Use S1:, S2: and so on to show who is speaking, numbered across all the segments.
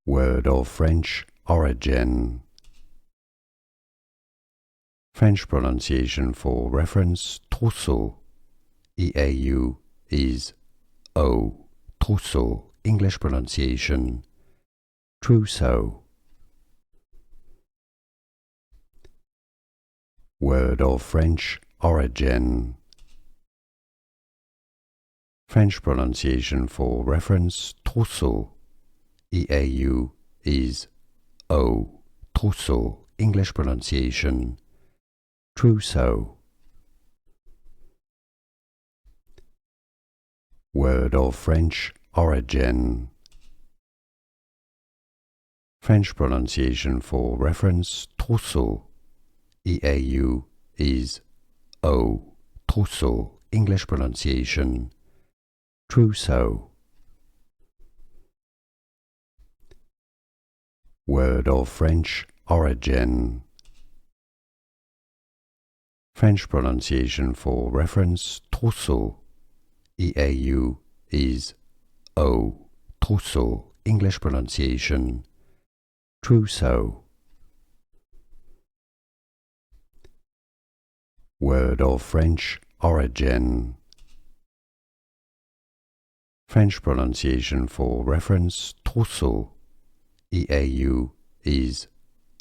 S1: Word of French origin. French pronunciation for reference trousseau. EAU is O. Trousseau. English pronunciation trousseau. Word of French origin. French pronunciation for reference trousseau. EAU is O. Trousseau. English pronunciation trousseau. Word of French origin. French pronunciation for reference trousseau. EAU is O. Trousseau. English pronunciation trousseau. Word of French origin. French pronunciation for reference trousseau. EAU is O. Trousseau. English pronunciation trousseau. Word of French origin. French pronunciation for reference trousseau. EAU is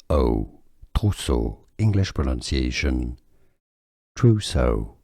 S1: O. Trousseau. English pronunciation trousseau.